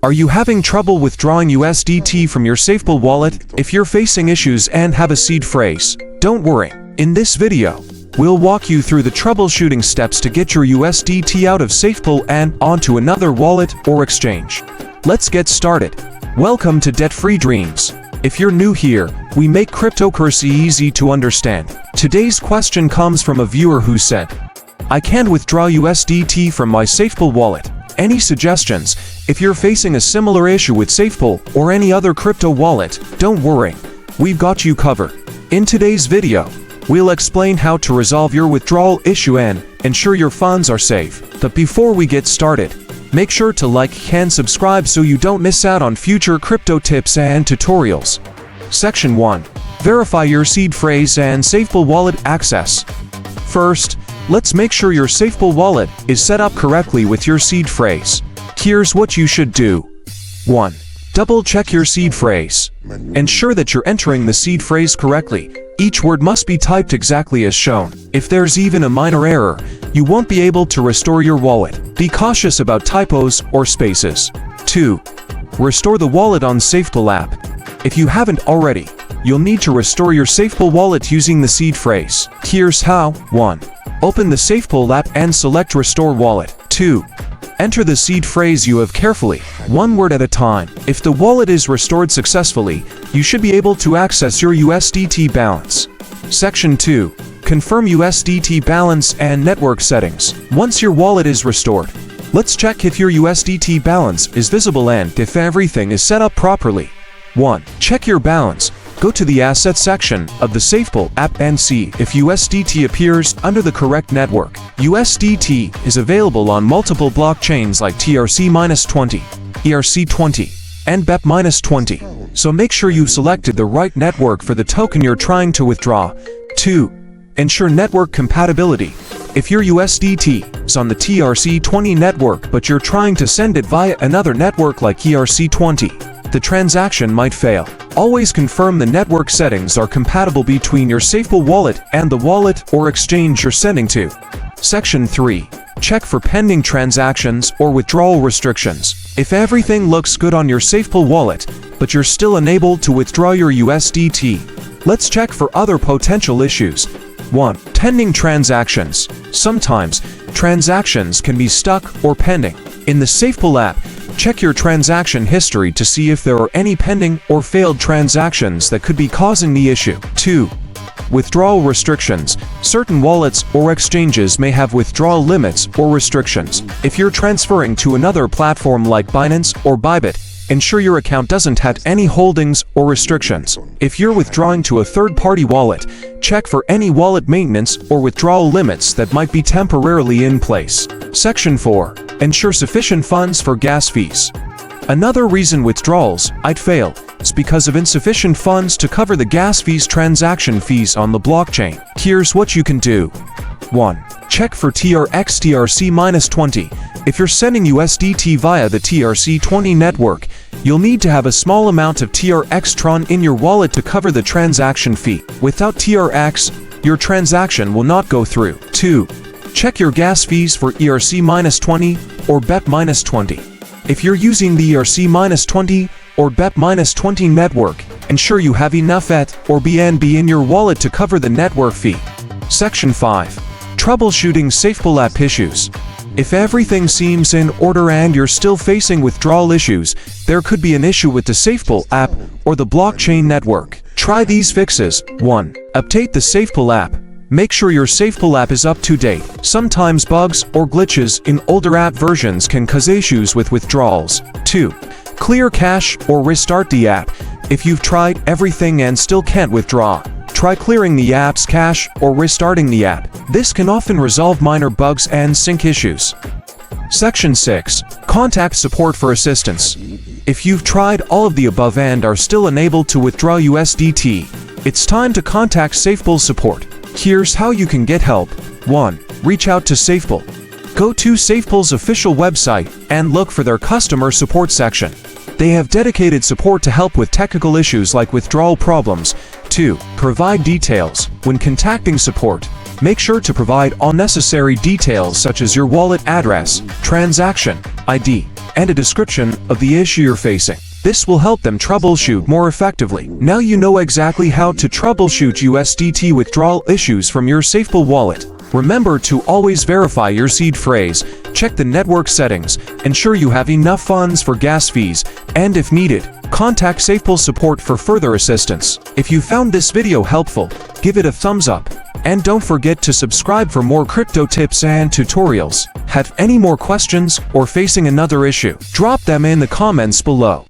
Are you having trouble withdrawing USDT from your SafePal wallet? If you're facing issues and have a seed phrase, don't worry. In this video, we'll walk you through the troubleshooting steps to get your USDT out of SafePal and onto another wallet or exchange. Let's get started. Welcome to Debt-Free Dreams. If you're new here, we make cryptocurrency easy to understand. Today's question comes from a viewer who said, I can't withdraw USDT from my SafePal wallet. Any suggestions? If you're facing a similar issue with SafePal or any other crypto wallet, don't worry. We've got you covered. In today's video, we'll explain how to resolve your withdrawal issue and ensure your funds are safe. But before we get started, make sure to like and subscribe so you don't miss out on future crypto tips and tutorials. Section 1. Verify your seed phrase and SafePal wallet access. First, let's make sure your SafePal wallet is set up correctly with your seed phrase. Here's what you should do. 1. Double-check your seed phrase. Ensure that you're entering the seed phrase correctly. Each word must be typed exactly as shown. If there's even a minor error, you won't be able to restore your wallet. Be cautious about typos or spaces. 2. Restore the wallet on SafePal app. If you haven't already, you'll need to restore your SafePal wallet using the seed phrase. Here's how. 1. Open the SafePal app and select Restore Wallet. 2. Enter the seed phrase you have carefully, one word at a time. If the wallet is restored successfully, you should be able to access your USDT balance. Section 2. Confirm USDT balance and network settings. Once your wallet is restored, let's check if your USDT balance is visible and if everything is set up properly. 1. Check your balance. Go to the Assets section of the SafePal app and see if USDT appears under the correct network. USDT is available on multiple blockchains like TRC-20, ERC-20, and BEP-20, so make sure you've selected the right network for the token you're trying to withdraw. 2. Ensure network compatibility. If your USDT is on the TRC-20 network but you're trying to send it via another network like ERC-20, the transaction might fail. Always confirm the network settings are compatible between your SafePal wallet and the wallet or exchange you're sending to. Section 3. Check for pending transactions or withdrawal restrictions. If everything looks good on your SafePal wallet, but you're still unable to withdraw your USDT, let's check for other potential issues. 1. Pending transactions. Sometimes, transactions can be stuck or pending. In the SafePal app, check your transaction history to see if there are any pending or failed transactions that could be causing the issue. 2. Withdrawal restrictions. Certain wallets or exchanges may have withdrawal limits or restrictions. If you're transferring to another platform like Binance or Bybit, ensure your account doesn't have any holdings or restrictions. If you're withdrawing to a third-party wallet, check for any wallet maintenance or withdrawal limits that might be temporarily in place. Section 4. Ensure sufficient funds for gas fees. Another reason withdrawals might fail is because of insufficient funds to cover the gas fees transaction fees on the blockchain. Here's what you can do. 1. Check for TRC-20. If you're sending USDT via the TRC-20 network, you'll need to have a small amount of TRX-Tron in your wallet to cover the transaction fee. Without TRX, your transaction will not go through. 2. Check your gas fees for ERC-20 or BEP-20. If you're using the ERC-20 or BEP-20 network, ensure you have enough ETH or BNB in your wallet to cover the network fee. Section 5. Troubleshooting SafePal app issues. If everything seems in order and you're still facing withdrawal issues, there could be an issue with the SafePal app or the blockchain network. Try these fixes. 1. Update the SafePal app. Make sure your SafePal app is up to date. Sometimes bugs or glitches in older app versions can cause issues with withdrawals. 2. Clear cache or restart the app. If you've tried everything and still can't withdraw, try clearing the app's cache or restarting the app. This can often resolve minor bugs and sync issues. Section 6. Contact support for assistance. If you've tried all of the above and are still unable to withdraw USDT, it's time to contact SafePal support. Here's how you can get help. 1. Reach out to SafePal. Go to SafePal's official website and look for their customer support section. They have dedicated support to help with technical issues like withdrawal problems. 2. Provide details. When contacting support, make sure to provide all necessary details such as your wallet address, transaction ID, and a description of the issue you're facing. This will help them troubleshoot more effectively. Now you know exactly how to troubleshoot USDT withdrawal issues from your SafePal wallet. Remember to always verify your seed phrase, check the network settings, ensure you have enough funds for gas fees, and if needed, contact SafePal support for further assistance. If you found this video helpful, give it a thumbs up, and don't forget to subscribe for more crypto tips and tutorials. Have any more questions or facing another issue? Drop them in the comments below.